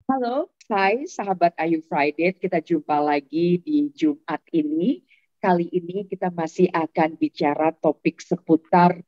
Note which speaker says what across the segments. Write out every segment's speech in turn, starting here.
Speaker 1: Halo, hai sahabat Ayu Friday. Kita jumpa lagi di Jumat ini. Kali ini kita masih akan bicara topik seputar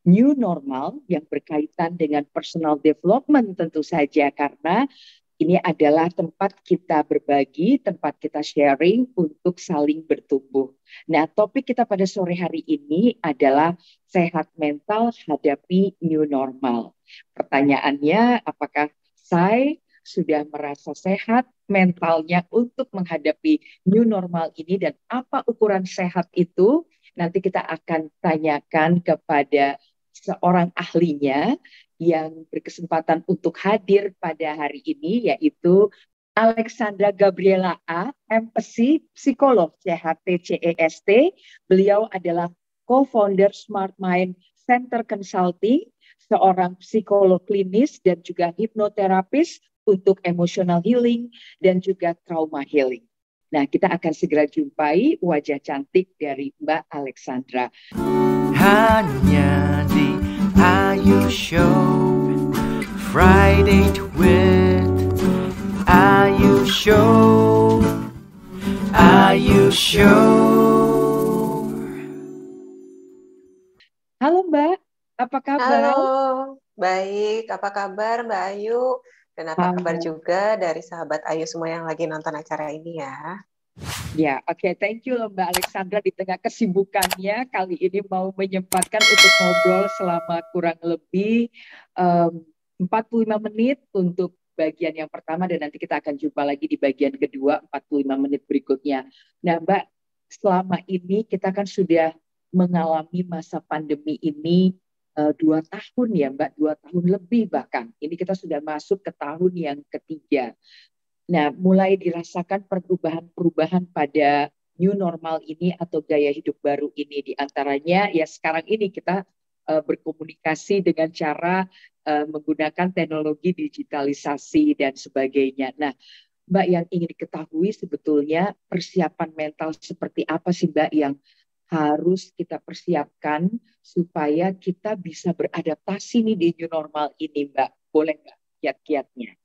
Speaker 1: new normal yang berkaitan dengan personal development tentu saja karena ini adalah tempat kita berbagi, tempat kita sharing untuk saling bertumbuh. Nah, topik kita pada sore hari ini adalah sehat mental hadapi new normal. Pertanyaannya, apakah saya sudah merasa sehat mentalnya untuk menghadapi new normal ini dan apa ukuran sehat itu? Nanti kita akan tanyakan kepada seorang ahlinya yang berkesempatan untuk hadir pada hari ini yaitu Alexandra Gabriela A, MPC, psikolog CHT. Beliau adalah co-founder Smart Mind Center Consulting, seorang psikolog klinis dan juga hipnoterapis untuk emotional healing dan juga trauma healing. Nah, kita akan segera jumpai wajah cantik dari Mbak Alexandra.
Speaker 2: Hanya di Ayu Show, Friday with Ayu Show, Ayu Show.
Speaker 1: Halo Mbak, apa kabar?
Speaker 3: Halo, baik. Apa kabar Mbak Ayu? Dan apa kabar juga dari sahabat Ayu semua yang lagi nonton acara ini ya?
Speaker 1: Ya, oke. Thank you loh Mbak Alexandra di tengah kesibukannya kali ini mau menyempatkan untuk ngobrol selama kurang lebih 45 menit untuk bagian yang pertama dan nanti kita akan jumpa lagi di bagian kedua 45 menit berikutnya. Nah Mbak, selama ini kita kan sudah mengalami masa pandemi ini 2 tahun ya Mbak, 2 tahun lebih bahkan. Ini kita sudah masuk ke tahun yang ketiga. Nah, mulai dirasakan perubahan-perubahan pada new normal ini atau gaya hidup baru ini. Di antaranya ya sekarang ini kita berkomunikasi dengan cara menggunakan teknologi digitalisasi dan sebagainya. Nah, Mbak, yang ingin diketahui sebetulnya persiapan mental seperti apa sih Mbak yang harus kita persiapkan supaya kita bisa beradaptasi nih di new normal ini Mbak. Boleh nggak kiat-kiatnya?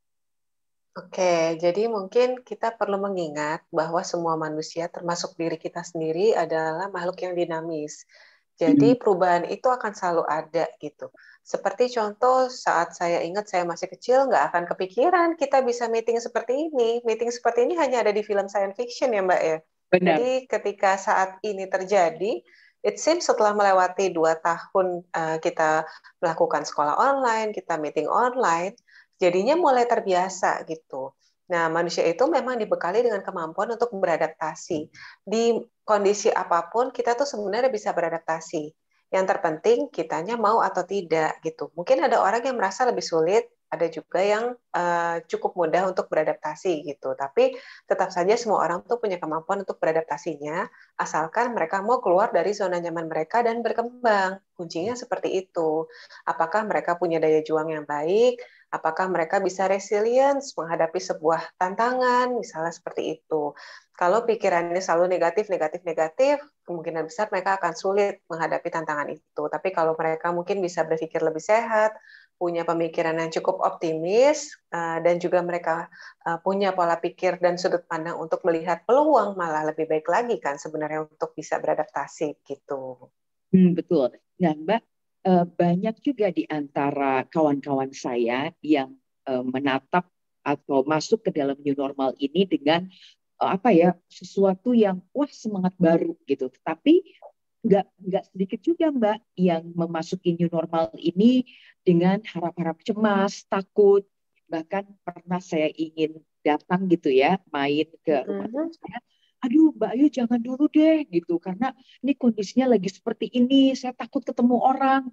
Speaker 3: Oke, jadi mungkin kita perlu mengingat bahwa semua manusia, termasuk diri kita sendiri, adalah makhluk yang dinamis. Jadi perubahan itu akan selalu ada gitu. Seperti contoh saat saya ingat saya masih kecil, nggak akan kepikiran kita bisa meeting seperti ini. Meeting seperti ini hanya ada di film science fiction ya Mbak ya.
Speaker 1: Benar.
Speaker 3: Jadi ketika saat ini terjadi, it seems setelah melewati 2 tahun kita melakukan sekolah online, kita meeting online, jadinya mulai terbiasa gitu. Nah, manusia itu memang dibekali dengan kemampuan untuk beradaptasi. Di kondisi apapun, kita tuh sebenarnya bisa beradaptasi. Yang terpenting, kitanya mau atau tidak gitu. Mungkin ada orang yang merasa lebih sulit, ada juga yang cukup mudah untuk beradaptasi gitu. Tapi tetap saja semua orang tuh punya kemampuan untuk beradaptasinya, asalkan mereka mau keluar dari zona nyaman mereka dan berkembang. Kuncinya seperti itu. Apakah mereka punya daya juang yang baik? Apakah mereka bisa resilience menghadapi sebuah tantangan, misalnya seperti itu. Kalau pikirannya selalu negatif, negatif, negatif, kemungkinan besar mereka akan sulit menghadapi tantangan itu. Tapi kalau mereka mungkin bisa berpikir lebih sehat, punya pemikiran yang cukup optimis, dan juga mereka punya pola pikir dan sudut pandang untuk melihat peluang malah lebih baik lagi kan sebenarnya untuk bisa beradaptasi gitu.
Speaker 1: Betul. Nah, Mbak, banyak juga di antara kawan-kawan saya yang menatap atau masuk ke dalam new normal ini dengan sesuatu yang wah semangat baru gitu. Tapi nggak sedikit juga Mbak yang memasuki new normal ini dengan harap-harap cemas, takut. Bahkan pernah saya ingin datang gitu ya, main ke rumah teman saya. Aduh Mbak Ayu jangan dulu deh gitu karena ini kondisinya lagi seperti ini, saya takut ketemu orang,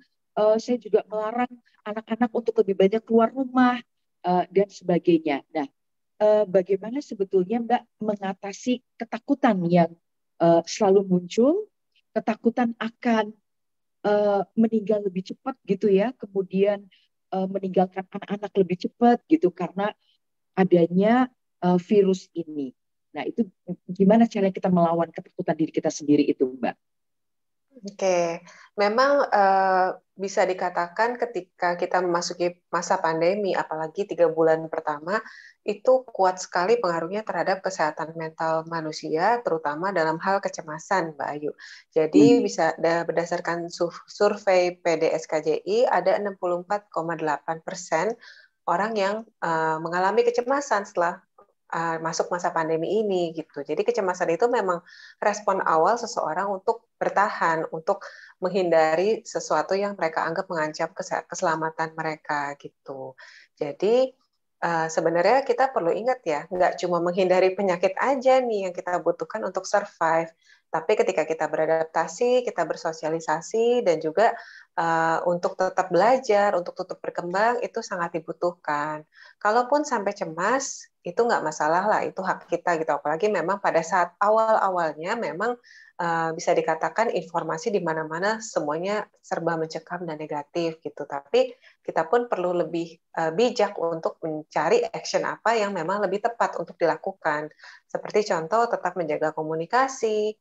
Speaker 1: saya juga melarang anak-anak untuk lebih banyak keluar rumah dan sebagainya. Nah, bagaimana sebetulnya Mbak mengatasi ketakutan yang selalu muncul, ketakutan akan meninggal lebih cepat gitu ya, kemudian meninggalkan anak-anak lebih cepat gitu karena adanya virus ini. Nah, itu gimana cara kita melawan ketakutan diri kita sendiri itu, Mbak?
Speaker 3: Oke, memang bisa dikatakan ketika kita memasuki masa pandemi, apalagi 3 bulan pertama, itu kuat sekali pengaruhnya terhadap kesehatan mental manusia, terutama dalam hal kecemasan, Mbak Ayu. Jadi bisa berdasarkan survei PDSKJI, ada 64,8% orang yang mengalami kecemasan setelah masuk masa pandemi ini gitu. Jadi kecemasan itu memang respon awal seseorang untuk bertahan, untuk menghindari sesuatu yang mereka anggap mengancam keselamatan mereka gitu. Jadi sebenarnya kita perlu ingat ya, nggak cuma menghindari penyakit aja nih yang kita butuhkan untuk survive, tapi ketika kita beradaptasi, kita bersosialisasi, dan juga untuk tetap belajar, untuk tetap berkembang, itu sangat dibutuhkan. Kalaupun sampai cemas, itu nggak masalah lah, itu hak kita gitu. Apalagi memang pada saat awal-awalnya memang bisa dikatakan informasi di mana-mana semuanya serba mencekam dan negatif gitu. Tapi kita pun perlu lebih bijak untuk mencari action apa yang memang lebih tepat untuk dilakukan. Seperti contoh tetap menjaga komunikasi,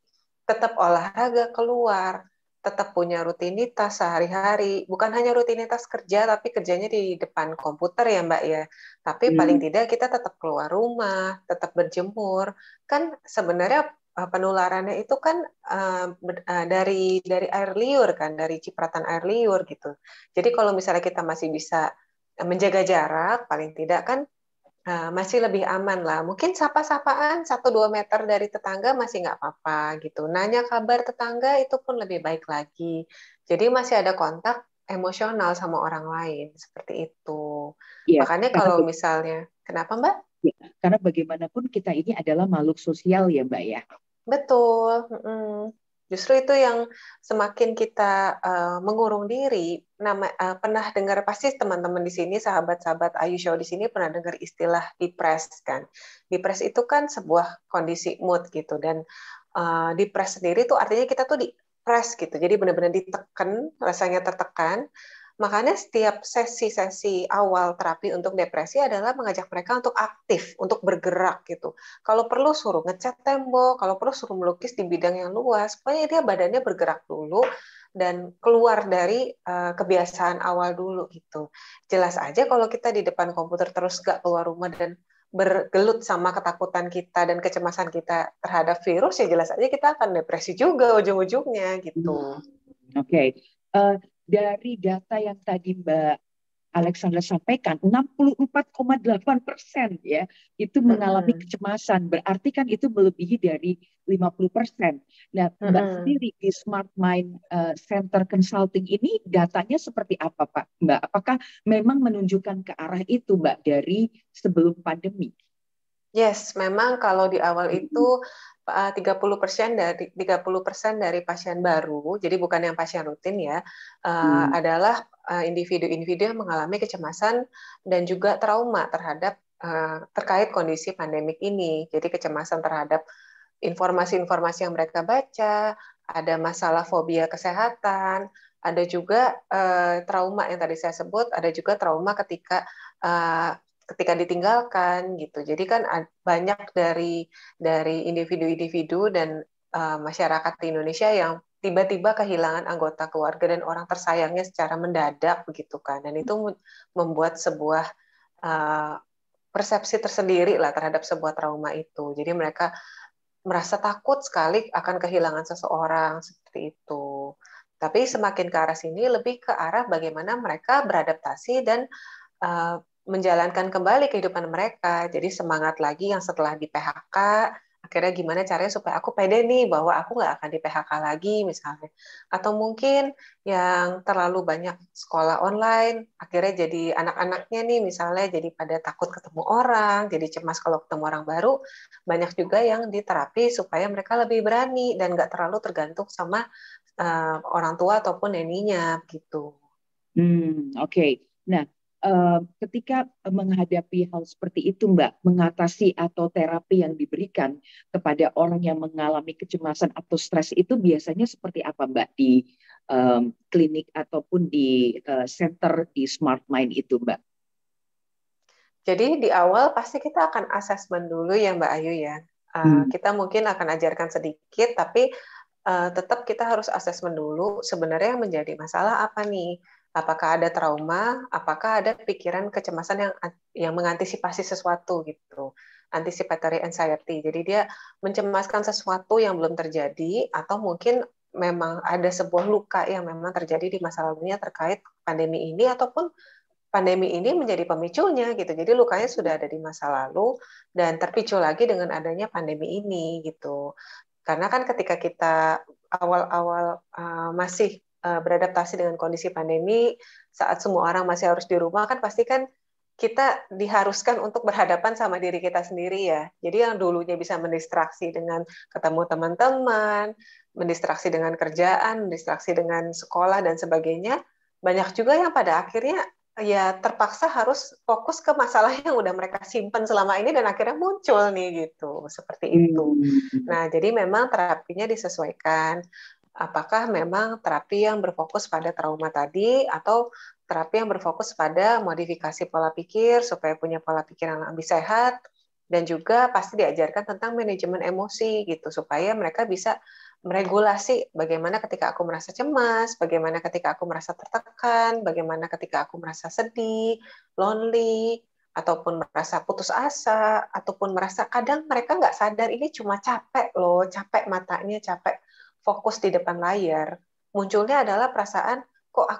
Speaker 3: tetap olahraga keluar, tetap punya rutinitas sehari-hari, bukan hanya rutinitas kerja, tapi kerjanya di depan komputer ya Mbak ya. Tapi paling tidak kita tetap keluar rumah, tetap berjemur. Kan sebenarnya penularannya itu kan dari air liur kan, dari cipratan air liur gitu. Jadi kalau misalnya kita masih bisa menjaga jarak, paling tidak kan masih lebih aman lah. Mungkin sapa-sapaan 1-2 meter dari tetangga masih nggak apa-apa gitu. Nanya kabar tetangga itu pun lebih baik lagi. Jadi masih ada kontak emosional sama orang lain seperti itu.
Speaker 1: Iya,
Speaker 3: Makanya
Speaker 1: karena
Speaker 3: kalau misalnya, kenapa Mbak?
Speaker 1: ya, karena bagaimanapun kita ini adalah makhluk sosial ya Mbak ya.
Speaker 3: Betul. Justru itu yang semakin kita mengurung diri. Pernah dengar pasti teman-teman di sini, sahabat-sahabat Ayu Show di sini pernah dengar istilah depres kan? Depres itu kan sebuah kondisi mood gitu, dan depres sendiri tuh artinya kita tuh di-press gitu. Jadi benar-benar ditekan, rasanya tertekan. Makanya setiap sesi-sesi awal terapi untuk depresi adalah mengajak mereka untuk aktif, untuk bergerak gitu. Kalau perlu suruh ngecat tembok, kalau perlu suruh melukis di bidang yang luas, pokoknya dia badannya bergerak dulu dan keluar dari kebiasaan awal dulu gitu. Jelas aja kalau kita di depan komputer terus gak keluar rumah dan bergelut sama ketakutan kita dan kecemasan kita terhadap virus, ya jelas aja kita akan depresi juga ujung-ujungnya gitu.
Speaker 1: Oke. Dari data yang tadi Mbak Alexandra sampaikan, 64,8% ya, itu mengalami kecemasan. Berarti kan itu melebihi dari 50%. Nah, Mbak sendiri di Smart Mind Center Consulting ini datanya seperti apa, Pak? Mbak, apakah memang menunjukkan ke arah itu, Mbak, dari sebelum pandemi?
Speaker 3: Yes, memang kalau di awal itu 30% dari pasien baru, jadi bukan yang pasien rutin ya, adalah individu-individu yang mengalami kecemasan dan juga trauma terhadap terkait kondisi pandemik ini. Jadi kecemasan terhadap informasi-informasi yang mereka baca, ada masalah fobia kesehatan, ada juga trauma yang tadi saya sebut, ada juga trauma ketika ditinggalkan gitu. Jadi kan banyak dari individu-individu dan masyarakat di Indonesia yang tiba-tiba kehilangan anggota keluarga dan orang tersayangnya secara mendadak begitu kan. Dan itu membuat sebuah persepsi tersendiri lah terhadap sebuah trauma itu. Jadi mereka merasa takut sekali akan kehilangan seseorang seperti itu. Tapi semakin ke arah sini lebih ke arah bagaimana mereka beradaptasi dan menjalankan kembali kehidupan mereka. Jadi semangat lagi yang setelah di PHK, akhirnya gimana caranya supaya aku pede nih bahwa aku nggak akan di PHK lagi misalnya. Atau mungkin yang terlalu banyak sekolah online, akhirnya jadi anak-anaknya nih misalnya jadi pada takut ketemu orang, jadi cemas kalau ketemu orang baru. Banyak juga yang diterapi supaya mereka lebih berani dan nggak terlalu tergantung sama orang tua ataupun neninya gitu.
Speaker 1: Oke. Nah, ketika menghadapi hal seperti itu, Mbak, mengatasi atau terapi yang diberikan kepada orang yang mengalami kecemasan atau stres itu biasanya seperti apa, Mbak, di klinik ataupun di center di Smart Mind itu, Mbak?
Speaker 3: Jadi di awal pasti kita akan asesmen dulu ya Mbak Ayu ya. Kita mungkin akan ajarkan sedikit, tapi tetap kita harus asesmen dulu sebenarnya yang menjadi masalah apa nih. Apakah ada trauma, apakah ada pikiran kecemasan yang mengantisipasi sesuatu gitu. Anticipatory anxiety. Jadi dia mencemaskan sesuatu yang belum terjadi atau mungkin memang ada sebuah luka yang memang terjadi di masa lalunya terkait pandemi ini ataupun pandemi ini menjadi pemicunya gitu. Jadi lukanya sudah ada di masa lalu dan terpicu lagi dengan adanya pandemi ini gitu. Karena kan ketika kita awal-awal masih beradaptasi dengan kondisi pandemi, saat semua orang masih harus di rumah kan pasti kan kita diharuskan untuk berhadapan sama diri kita sendiri ya. Jadi yang dulunya bisa mendistraksi dengan ketemu teman-teman, mendistraksi dengan kerjaan, mendistraksi dengan sekolah dan sebagainya, banyak juga yang pada akhirnya ya terpaksa harus fokus ke masalah yang udah mereka simpan selama ini dan akhirnya muncul nih gitu, seperti itu. Nah, jadi memang terapinya disesuaikan. Apakah memang terapi yang berfokus pada trauma tadi atau terapi yang berfokus pada modifikasi pola pikir supaya punya pola pikir yang lebih sehat dan juga pasti diajarkan tentang manajemen emosi gitu supaya mereka bisa meregulasi bagaimana ketika aku merasa cemas, bagaimana ketika aku merasa tertekan, bagaimana ketika aku merasa sedih, lonely, ataupun merasa putus asa, ataupun merasa kadang mereka nggak sadar ini cuma capek loh, capek matanya, capek fokus di depan layar. Munculnya adalah perasaan, kok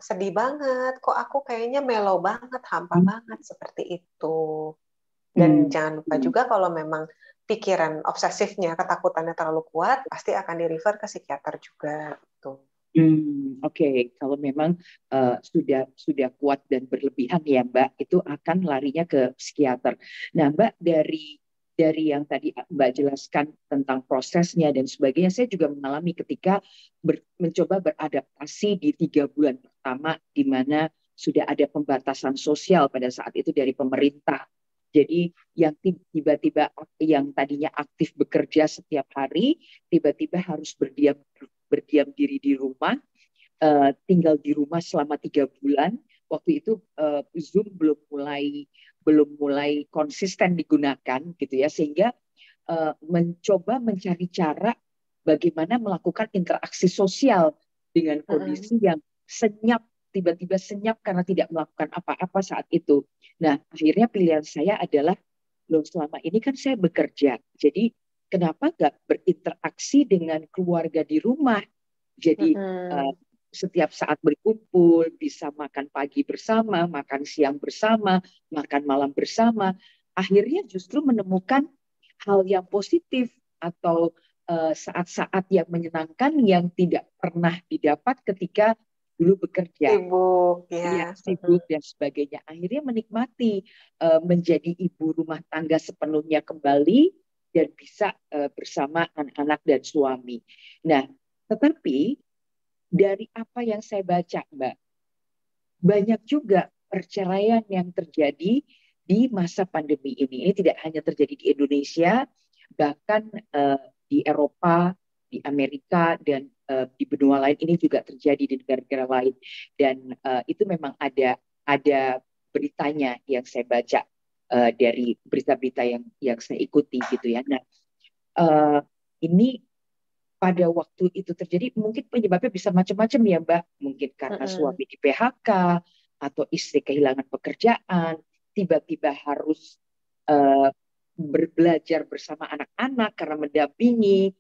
Speaker 3: sedih banget, kok aku kayaknya mellow banget, hampa banget, seperti itu. Dan jangan lupa juga kalau memang pikiran obsesifnya, ketakutannya terlalu kuat, pasti akan di-refer ke psikiater juga. Gitu.
Speaker 1: Oke. Kalau memang sudah kuat dan berlebihan ya Mbak, itu akan larinya ke psikiater. Nah Mbak, dari yang tadi Mbak jelaskan tentang prosesnya dan sebagainya, saya juga mengalami ketika mencoba beradaptasi di 3 bulan pertama, di mana sudah ada pembatasan sosial pada saat itu dari pemerintah. Jadi yang tiba-tiba yang tadinya aktif bekerja setiap hari, tiba-tiba harus berdiam diri di rumah, tinggal di rumah selama 3 bulan. Waktu itu Zoom belum mulai konsisten digunakan gitu ya, sehingga mencoba mencari cara bagaimana melakukan interaksi sosial dengan kondisi yang senyap, tiba-tiba senyap karena tidak melakukan apa-apa saat itu. Nah, akhirnya pilihan saya adalah, loh selama ini kan saya bekerja, jadi kenapa nggak berinteraksi dengan keluarga di rumah? Jadi setiap saat berkumpul, bisa makan pagi bersama, makan siang bersama, makan malam bersama. Akhirnya justru menemukan hal yang positif atau saat-saat yang menyenangkan yang tidak pernah didapat ketika dulu bekerja.
Speaker 3: Sibuk,
Speaker 1: ya. Sibuk dan sebagainya. Akhirnya menikmati menjadi ibu rumah tangga sepenuhnya kembali dan bisa bersama anak-anak dan suami. Nah, tetapi dari apa yang saya baca, Mbak, banyak juga perceraian yang terjadi di masa pandemi ini. Ini tidak hanya terjadi di Indonesia, bahkan di Eropa, di Amerika, dan di benua lain ini juga terjadi di negara-negara lain. Dan itu memang ada beritanya yang saya baca dari berita-berita yang saya ikuti gitu ya. Nah, ini pada waktu itu terjadi, mungkin penyebabnya bisa macam-macam ya Mbak. Mungkin karena suami di PHK, atau istri kehilangan pekerjaan, tiba-tiba harus berbelajar bersama anak-anak karena mendampingi,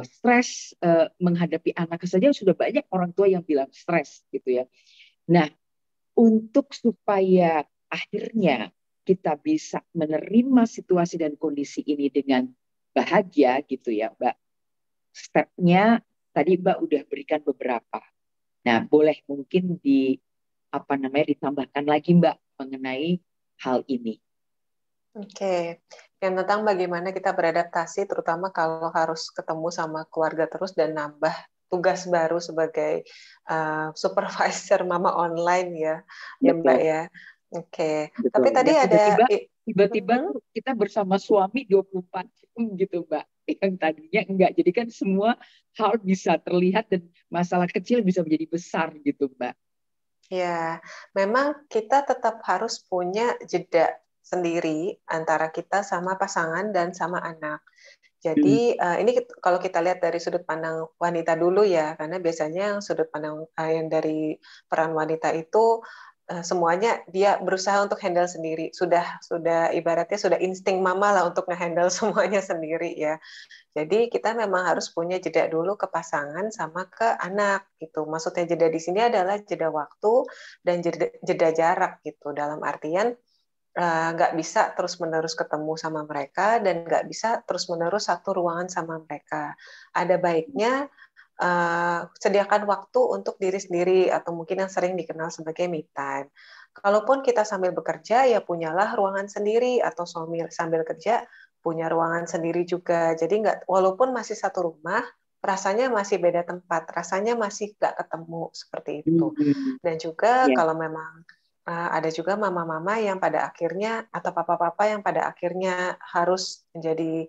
Speaker 1: stres menghadapi anak saja sudah banyak orang tua yang bilang stres gitu ya. Nah, untuk supaya akhirnya kita bisa menerima situasi dan kondisi ini dengan bahagia gitu ya Mbak, stepnya tadi Mbak udah berikan beberapa. Nah, boleh mungkin ditambahkan lagi Mbak mengenai hal ini.
Speaker 3: Oke, yang tentang bagaimana kita beradaptasi, terutama kalau harus ketemu sama keluarga terus dan nambah tugas baru sebagai supervisor mama online ya, ya Mbak ya. Oke,
Speaker 1: Betul.
Speaker 3: tapi tadi
Speaker 1: ya,
Speaker 3: ada
Speaker 1: tiba-tiba tuh kita bersama suami 24 jam gitu Mbak. Yang tadinya enggak. Jadi kan semua hal bisa terlihat dan masalah kecil bisa menjadi besar gitu Mbak.
Speaker 3: Ya, memang kita tetap harus punya jeda sendiri antara kita sama pasangan dan sama anak. Jadi ini kalau kita lihat dari sudut pandang wanita dulu ya, karena biasanya yang sudut pandang yang dari peran wanita itu semuanya dia berusaha untuk handle sendiri. Sudah ibaratnya sudah insting mama lah untuk ngehandle semuanya sendiri ya. Jadi kita memang harus punya jeda dulu ke pasangan sama ke anak gitu. Maksudnya jeda di sini adalah jeda waktu dan jeda jarak gitu. Dalam artian nggak bisa terus-menerus ketemu sama mereka dan nggak bisa terus-menerus satu ruangan sama mereka. Ada baiknya sediakan waktu untuk diri sendiri atau mungkin yang sering dikenal sebagai me time. Kalaupun kita sambil bekerja, ya punyalah ruangan sendiri atau suami sambil kerja punya ruangan sendiri juga. Jadi nggak, walaupun masih satu rumah, rasanya masih beda tempat, rasanya masih nggak ketemu seperti itu. Dan juga
Speaker 1: Ya.
Speaker 3: kalau memang ada juga mama-mama yang pada akhirnya atau papa-papa yang pada akhirnya harus menjadi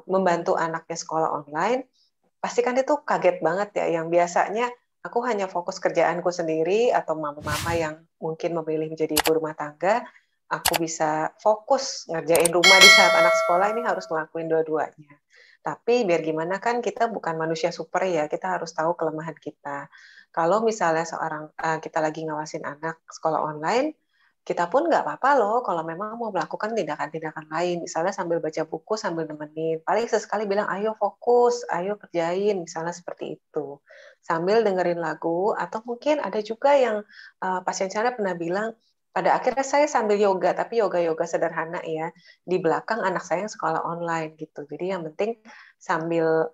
Speaker 3: membantu anaknya sekolah online, pasti kan itu kaget banget ya, yang biasanya aku hanya fokus kerjaanku sendiri atau mama-mama yang mungkin memilih menjadi ibu rumah tangga, aku bisa fokus ngerjain rumah di saat anak sekolah, ini harus ngelakuin dua-duanya. Tapi biar gimana kan kita bukan manusia super ya, kita harus tahu kelemahan kita. Kalau misalnya kita lagi ngawasin anak sekolah online, kita pun nggak apa-apa loh kalau memang mau melakukan tindakan-tindakan lain, misalnya sambil baca buku, sambil nemenin. Paling sesekali bilang, ayo fokus, ayo kerjain, misalnya seperti itu. Sambil dengerin lagu, atau mungkin ada juga yang pasien saya pernah bilang, pada akhirnya saya sambil yoga, tapi yoga-yoga sederhana ya, di belakang anak saya yang sekolah online gitu. Jadi yang penting sambil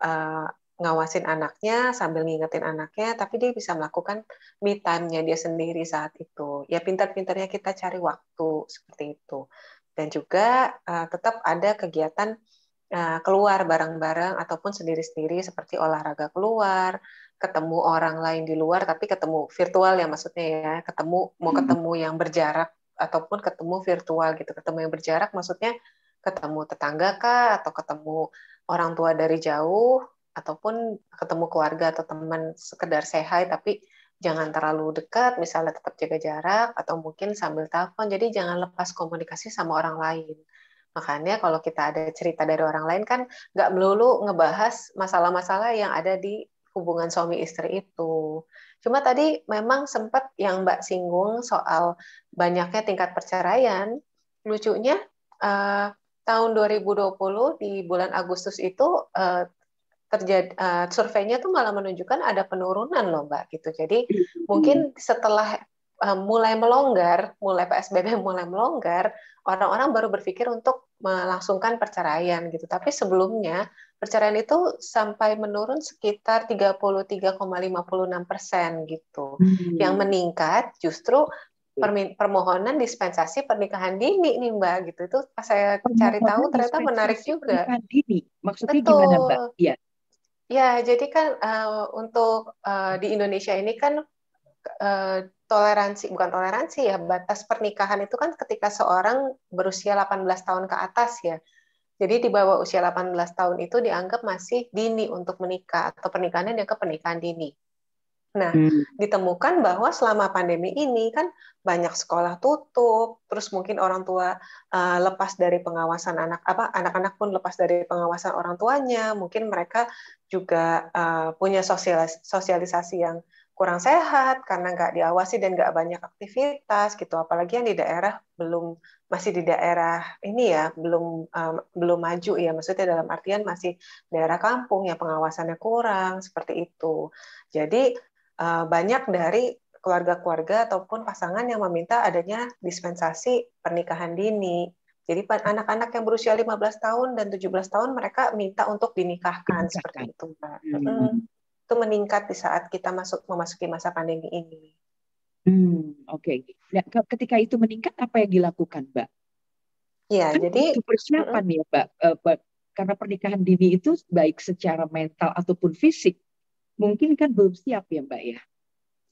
Speaker 3: ngawasin anaknya, sambil ngingetin anaknya, tapi dia bisa melakukan me time-nya dia sendiri saat itu. Ya pintar-pintarnya kita cari waktu seperti itu. Dan juga tetap ada kegiatan keluar bareng-bareng ataupun sendiri-sendiri seperti olahraga keluar, ketemu orang lain di luar, tapi ketemu virtual ya maksudnya ya, mau ketemu yang berjarak ataupun ketemu virtual gitu. Ketemu yang berjarak maksudnya ketemu tetangga kah, atau ketemu orang tua dari jauh, ataupun ketemu keluarga atau teman sekedar say hi, tapi jangan terlalu dekat, misalnya tetap jaga jarak, atau mungkin sambil telepon, jadi jangan lepas komunikasi sama orang lain. Makanya kalau kita ada cerita dari orang lain kan nggak melulu ngebahas masalah-masalah yang ada di hubungan suami istri itu. Cuma tadi memang sempat yang Mbak singgung soal banyaknya tingkat perceraian. Lucunya tahun 2020 di bulan Agustus itu terjadi surveinya tuh malah menunjukkan ada penurunan loh Mbak gitu. Jadi mungkin setelah mulai PSBB mulai melonggar, orang-orang baru berpikir untuk melangsungkan perceraian gitu. Tapi sebelumnya perceraian itu sampai menurun sekitar 33,56% gitu. Yang meningkat justru permohonan dispensasi pernikahan dini nih Mbak gitu. Itu pas saya cari tahu ternyata menarik juga.
Speaker 1: Pernikahan dini, maksudnya gimana Mbak?
Speaker 3: Betul.
Speaker 1: Ya.
Speaker 3: Ya, jadi kan untuk di Indonesia ini kan bukan toleransi ya, batas pernikahan itu kan ketika seorang berusia 18 tahun ke atas ya. Jadi di bawah usia 18 tahun itu dianggap masih dini untuk menikah, atau pernikahannya dianggap pernikahan dini. Nah, ditemukan bahwa selama pandemi ini kan banyak sekolah tutup, terus mungkin orang tua lepas dari pengawasan anak-anak pun lepas dari pengawasan orang tuanya, mungkin mereka juga punya sosialisasi yang kurang sehat karena nggak diawasi dan nggak banyak aktivitas gitu, apalagi yang di daerah masih di daerah ini ya belum maju ya, maksudnya dalam artian masih daerah kampung yang pengawasannya kurang seperti itu. Jadi banyak dari keluarga-keluarga ataupun pasangan yang meminta adanya dispensasi pernikahan dini. Jadi anak-anak yang berusia 15 tahun dan 17 tahun mereka minta untuk dinikahkan seperti itu, Mbak. Itu meningkat di saat kita memasuki masa pandemi ini.
Speaker 1: Oke. Nah, ketika itu meningkat apa yang dilakukan, Mbak?
Speaker 3: Ya,
Speaker 1: kan
Speaker 3: jadi
Speaker 1: persiapan ya, Mbak. Karena pernikahan dini itu baik secara mental ataupun fisik mungkin kan belum siap ya, Mbak ya.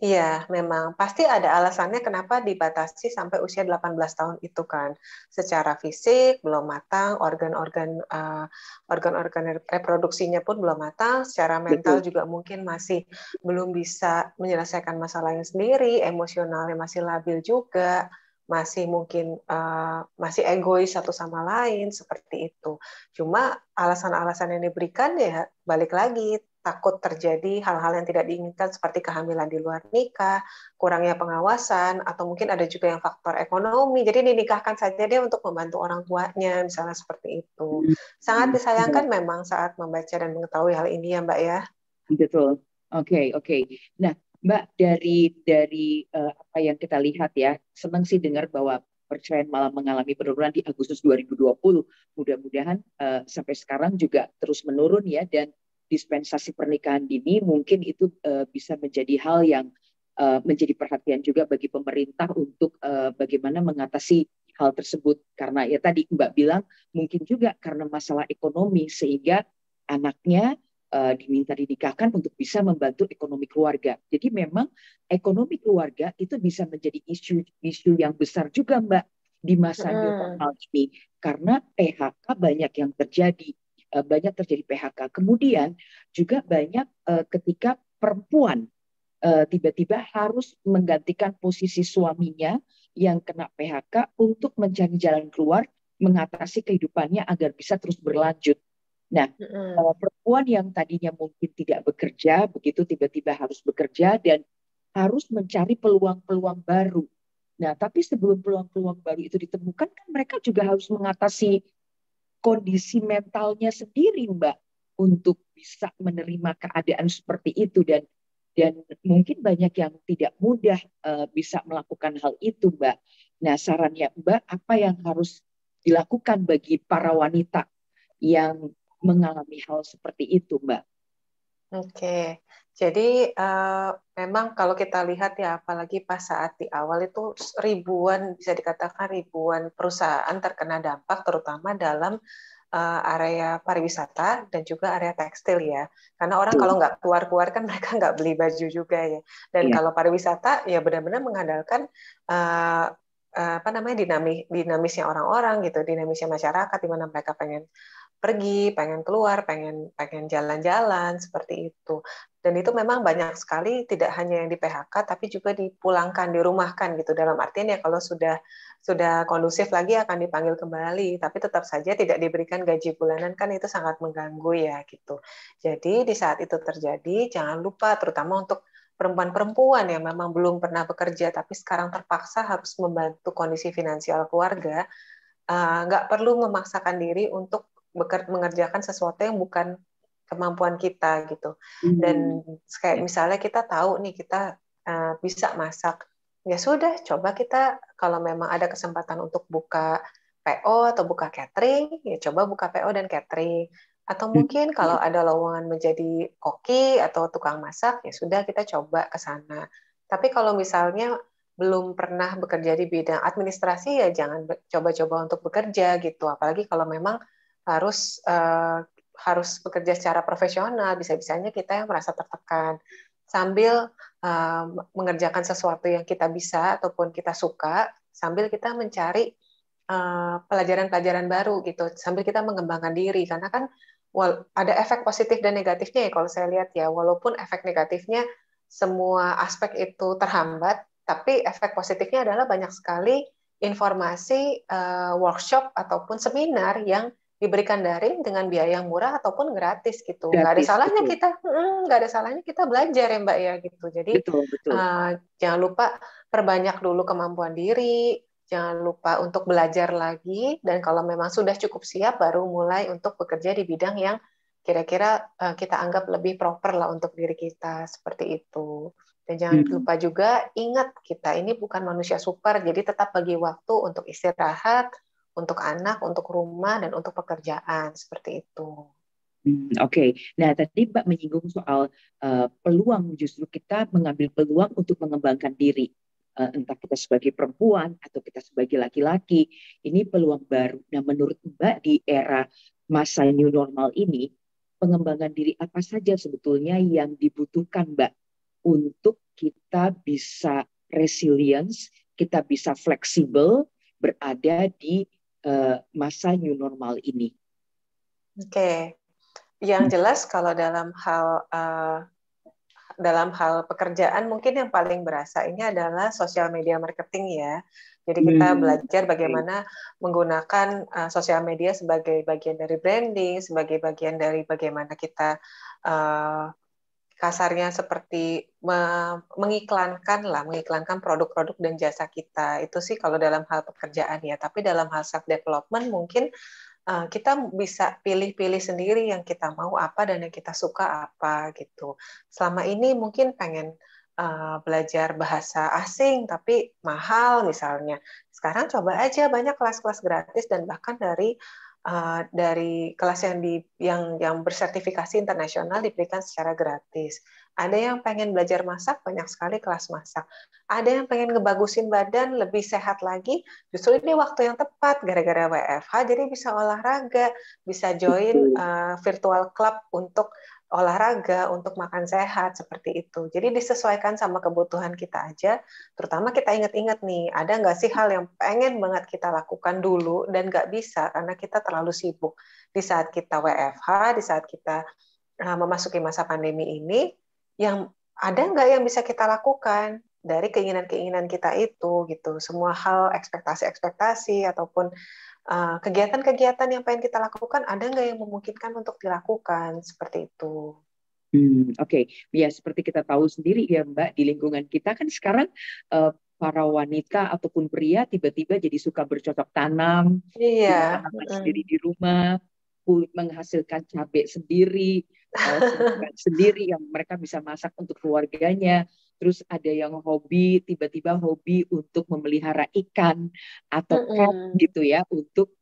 Speaker 3: Iya, memang pasti ada alasannya kenapa dibatasi sampai usia 18 tahun itu kan. Secara fisik belum matang, organ-organ reproduksinya pun belum matang, secara mental juga mungkin masih belum bisa menyelesaikan masalahnya sendiri, emosionalnya masih labil juga. masih mungkin masih egois satu sama lain seperti itu. Cuma alasan-alasan yang diberikan ya balik lagi takut terjadi hal-hal yang tidak diinginkan seperti kehamilan di luar nikah, kurangnya pengawasan, atau mungkin ada juga yang faktor ekonomi. Jadi dinikahkan saja dia untuk membantu orang tuanya, misalnya seperti itu. Sangat disayangkan memang saat membaca dan mengetahui hal ini ya Mbak ya.
Speaker 1: Betul. Oke. Nah, Mbak, dari apa yang kita lihat ya, senang sih dengar bahwa perceraian malah mengalami penurunan di Agustus 2020. Mudah-mudahan sampai sekarang juga terus menurun ya, dan dispensasi pernikahan dini mungkin itu bisa menjadi hal yang menjadi perhatian juga bagi pemerintah untuk bagaimana mengatasi hal tersebut. Karena ya tadi Mbak bilang mungkin juga karena masalah ekonomi sehingga anaknya diminta dinikahkan untuk bisa membantu ekonomi keluarga. Jadi memang ekonomi keluarga itu bisa menjadi isu yang besar juga Mbak di masa new normal ini, karena PHK banyak yang terjadi. Banyak terjadi PHK. Kemudian juga banyak ketika perempuan tiba-tiba harus menggantikan posisi suaminya yang kena PHK untuk mencari jalan keluar, mengatasi kehidupannya agar bisa terus berlanjut. Nah, perempuan yang tadinya mungkin tidak bekerja, begitu tiba-tiba harus bekerja dan harus mencari peluang-peluang baru. Nah, tapi sebelum peluang-peluang baru itu ditemukan, kan mereka juga harus mengatasi kondisi mentalnya sendiri, Mbak, untuk bisa menerima keadaan seperti itu, dan mungkin banyak yang tidak mudah bisa melakukan hal itu, Mbak. Nah, sarannya Mbak, apa yang harus dilakukan bagi para wanita yang mengalami hal seperti itu, Mbak?
Speaker 3: Oke, jadi memang kalau kita lihat ya, apalagi pas saat di awal itu ribuan, bisa dikatakan ribuan perusahaan terkena dampak, terutama dalam area pariwisata dan juga area tekstil ya. Karena orang kalau nggak keluar-keluar kan mereka nggak beli baju juga ya. Dan kalau pariwisata ya benar-benar mengandalkan apa namanya dinamisnya orang-orang gitu, dinamisnya masyarakat di mana mereka pengen pergi, pengen keluar, pengen jalan-jalan seperti itu. Dan itu memang banyak sekali tidak hanya yang di PHK tapi juga dipulangkan, dirumahkan gitu. Dalam artian ya kalau sudah kondusif lagi akan dipanggil kembali, tapi tetap saja tidak diberikan gaji bulanan, kan itu sangat mengganggu ya gitu. Jadi di saat itu terjadi jangan lupa terutama untuk perempuan-perempuan yang memang belum pernah bekerja tapi sekarang terpaksa harus membantu kondisi finansial keluarga, nggak perlu memaksakan diri untuk mengerjakan sesuatu yang bukan kemampuan kita gitu. Dan kayak misalnya kita tahu nih kita bisa masak, ya sudah coba kita kalau memang ada kesempatan untuk buka PO atau buka catering, ya coba buka PO dan catering. Atau mungkin kalau ada lowongan menjadi koki atau tukang masak, ya sudah kita coba ke sana. Tapi kalau misalnya belum pernah bekerja di bidang administrasi, ya jangan coba-coba untuk bekerja gitu. Apalagi kalau memang harus bekerja secara profesional, bisa-bisanya kita yang merasa tertekan sambil mengerjakan sesuatu yang kita bisa ataupun kita suka, sambil kita mencari pelajaran-pelajaran baru gitu, sambil kita mengembangkan diri, karena kan ada efek positif dan negatifnya ya kalau saya lihat ya, walaupun efek negatifnya semua aspek itu terhambat, tapi efek positifnya adalah banyak sekali informasi workshop ataupun seminar yang diberikan daring dengan biaya yang murah ataupun gratis gitu. Nggak ada salahnya kita belajar ya Mbak ya gitu. Jadi
Speaker 1: betul.
Speaker 3: Jangan lupa perbanyak dulu kemampuan diri, jangan lupa untuk belajar lagi, dan kalau memang sudah cukup siap baru mulai untuk bekerja di bidang yang kira-kira kita anggap lebih proper lah untuk diri kita, seperti itu. Dan jangan lupa juga ingat kita ini bukan manusia super, jadi tetap bagi waktu untuk istirahat, untuk anak, untuk rumah, dan untuk pekerjaan, seperti itu.
Speaker 1: Oke. Nah tadi Mbak menyinggung soal peluang, justru kita mengambil peluang untuk mengembangkan diri. Entah kita sebagai perempuan atau kita sebagai laki-laki, ini peluang baru. Nah menurut Mbak di era masa new normal ini, pengembangan diri apa saja sebetulnya yang dibutuhkan Mbak untuk kita bisa resilience, kita bisa fleksibel berada di masa new normal ini?
Speaker 3: Oke. Yang jelas kalau dalam hal pekerjaan mungkin yang paling berasa ini adalah sosial media marketing ya. Jadi kita belajar bagaimana menggunakan sosial media sebagai bagian dari branding, sebagai bagian dari bagaimana kita kasarnya seperti mengiklankan produk-produk dan jasa kita. Itu sih kalau dalam hal pekerjaan ya. Tapi dalam hal self development mungkin kita bisa pilih-pilih sendiri yang kita mau apa dan yang kita suka apa gitu. Selama ini mungkin pengen belajar bahasa asing tapi mahal misalnya. Sekarang coba aja banyak kelas-kelas gratis dan bahkan dari kelas yang bersertifikasi internasional diberikan secara gratis. Ada yang pengen belajar masak, banyak sekali kelas masak. Ada yang pengen ngebagusin badan, lebih sehat lagi, justru ini waktu yang tepat gara-gara WFH, jadi bisa olahraga, bisa join virtual club untuk olahraga, untuk makan sehat, seperti itu. Jadi disesuaikan sama kebutuhan kita aja, terutama kita ingat-ingat nih, ada nggak sih hal yang pengen banget kita lakukan dulu dan nggak bisa karena kita terlalu sibuk. Di saat kita WFH, di saat kita memasuki masa pandemi ini, yang ada nggak yang bisa kita lakukan dari keinginan-keinginan kita itu, gitu. Semua hal, ekspektasi-ekspektasi, ataupun kegiatan-kegiatan yang pengen kita lakukan, ada nggak yang memungkinkan untuk dilakukan, seperti itu.
Speaker 1: Oke. Ya seperti kita tahu sendiri ya Mbak, di lingkungan kita kan sekarang para wanita ataupun pria tiba-tiba jadi suka bercocok tanam, punya tanaman sendiri di rumah, menghasilkan cabai sendiri, sayuran sendiri yang mereka bisa masak untuk keluarganya. Terus ada yang tiba-tiba hobi untuk memelihara ikan atau cat gitu ya, untuk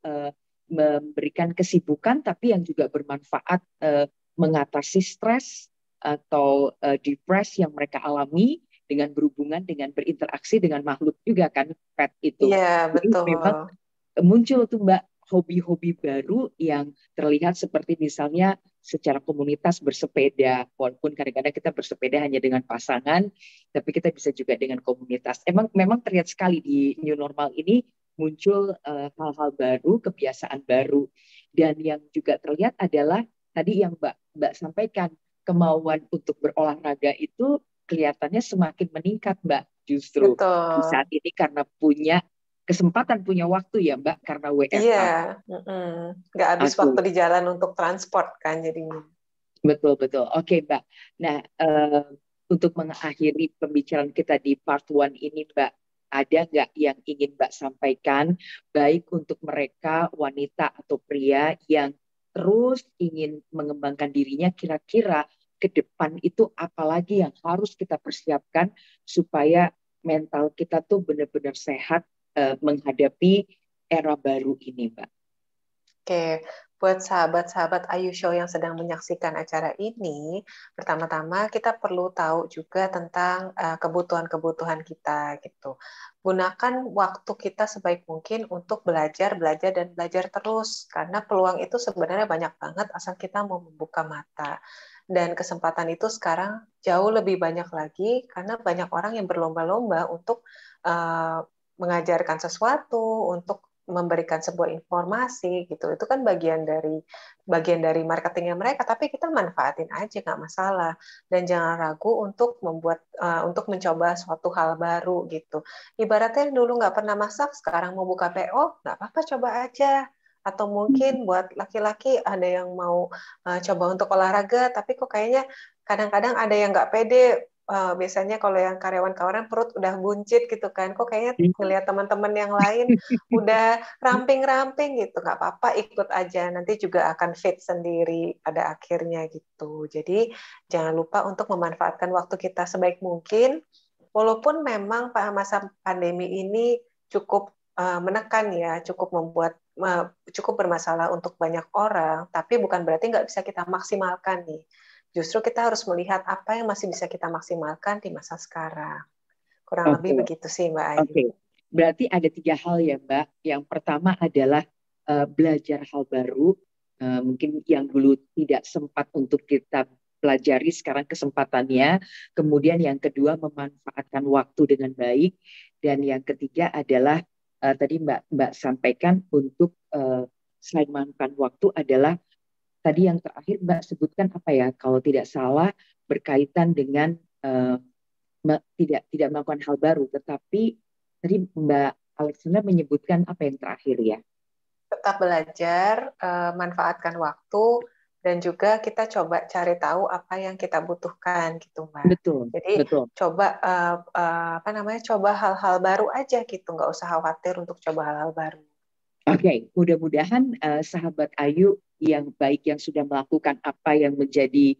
Speaker 1: memberikan kesibukan tapi yang juga bermanfaat mengatasi stres atau depresi yang mereka alami dengan berhubungan dengan berinteraksi dengan makhluk juga kan, pet itu.
Speaker 3: Iya, betul.
Speaker 1: Jadi memang muncul tuh Mbak hobi-hobi baru yang terlihat seperti misalnya secara komunitas bersepeda, walaupun kadang-kadang kita bersepeda hanya dengan pasangan, tapi kita bisa juga dengan komunitas. Memang terlihat sekali di new normal ini muncul hal-hal baru, kebiasaan baru, dan yang juga terlihat adalah tadi yang Mbak sampaikan, kemauan untuk berolahraga itu kelihatannya semakin meningkat Mbak, justru di saat ini karena punya kesempatan, punya waktu ya Mbak, karena WFH.
Speaker 3: Iya, nggak habis waktu di jalan untuk transport kan jadinya.
Speaker 1: Betul. Oke Mbak. Nah, untuk mengakhiri pembicaraan kita di part 1 ini Mbak, ada nggak yang ingin Mbak sampaikan, baik untuk mereka wanita atau pria yang terus ingin mengembangkan dirinya, kira-kira ke depan itu apalagi yang harus kita persiapkan supaya mental kita tuh benar-benar sehat menghadapi era baru ini, Mbak.
Speaker 3: Oke, buat sahabat-sahabat Ayu Show yang sedang menyaksikan acara ini, pertama-tama kita perlu tahu juga tentang kebutuhan-kebutuhan kita gitu. Gunakan waktu kita sebaik mungkin untuk belajar dan belajar terus, karena peluang itu sebenarnya banyak banget asal kita mau membuka mata. Dan kesempatan itu sekarang jauh lebih banyak lagi karena banyak orang yang berlomba-lomba untuk mengajarkan sesuatu, untuk memberikan sebuah informasi gitu. Itu kan bagian dari marketingnya mereka, tapi kita manfaatin aja, nggak masalah. Dan jangan ragu untuk untuk mencoba suatu hal baru gitu. Ibaratnya dulu nggak pernah masak, sekarang mau buka PO, nggak apa-apa, coba aja. Atau mungkin buat laki-laki ada yang mau coba untuk olahraga, tapi kok kayaknya kadang-kadang ada yang nggak pede. Biasanya kalau yang karyawan-karyawan perut udah buncit gitu kan, kok kayaknya ngelihat teman-teman yang lain udah ramping-ramping gitu, nggak apa-apa, ikut aja, nanti juga akan fit sendiri pada akhirnya gitu. Jadi jangan lupa untuk memanfaatkan waktu kita sebaik mungkin, walaupun memang masa pandemi ini cukup menekan ya, cukup bermasalah untuk banyak orang, tapi bukan berarti nggak bisa kita maksimalkan nih. Justru kita harus melihat apa yang masih bisa kita maksimalkan di masa sekarang. Kurang lebih begitu sih Mbak Ayu.
Speaker 1: Oke. Berarti ada 3 hal ya Mbak. Yang pertama adalah belajar hal baru. Mungkin yang dulu tidak sempat untuk kita pelajari, sekarang kesempatannya. Kemudian yang kedua, memanfaatkan waktu dengan baik. Dan yang ketiga adalah tadi Mbak sampaikan untuk selain memanfaatkan waktu adalah tadi yang terakhir Mbak sebutkan apa ya, kalau tidak salah berkaitan dengan tidak melakukan hal baru, tetapi tadi Mbak Alexandra menyebutkan apa yang terakhir ya?
Speaker 3: Tetap belajar, manfaatkan waktu, dan juga kita coba cari tahu apa yang kita butuhkan gitu, Mbak.
Speaker 1: Betul,
Speaker 3: Jadi
Speaker 1: betul.
Speaker 3: coba coba hal-hal baru aja gitu, nggak usah khawatir untuk coba hal-hal baru.
Speaker 1: Oke, mudah-mudahan sahabat Ayu yang baik yang sudah melakukan apa yang menjadi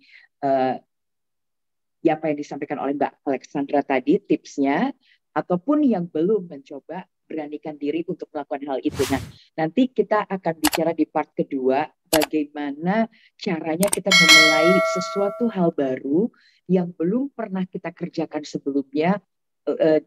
Speaker 1: apa yang disampaikan oleh Mbak Alexandra tadi, tipsnya, ataupun yang belum mencoba, beranikan diri untuk melakukan hal itu. Nah, nanti kita akan bicara di part kedua, bagaimana caranya kita memulai sesuatu hal baru yang belum pernah kita kerjakan sebelumnya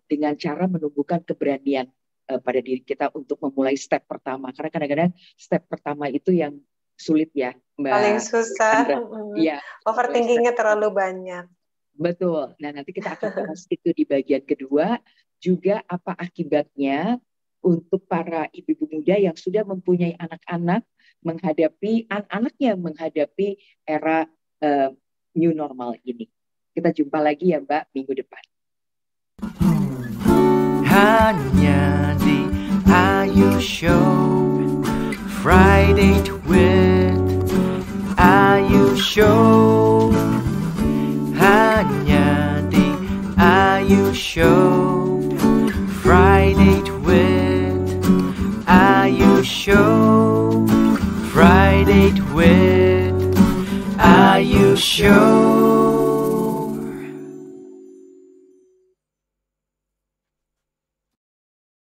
Speaker 1: dengan cara menumbuhkan keberanian pada diri kita untuk memulai step pertama. Karena kadang-kadang step pertama itu yang sulit ya, Mbak.
Speaker 3: Paling susah.
Speaker 1: Iya.
Speaker 3: Overthinkingnya terlalu banyak.
Speaker 1: Betul. Nah, nanti kita akan bahas itu di bagian kedua. Juga apa akibatnya untuk para ibu-ibu muda yang sudah mempunyai anak-anak menghadapi anak-anaknya menghadapi era new normal ini. Kita jumpa lagi ya Mbak minggu depan.
Speaker 2: Hanya di Ayu Show, Friday with Ayu Show. Hanya di Ayu Show.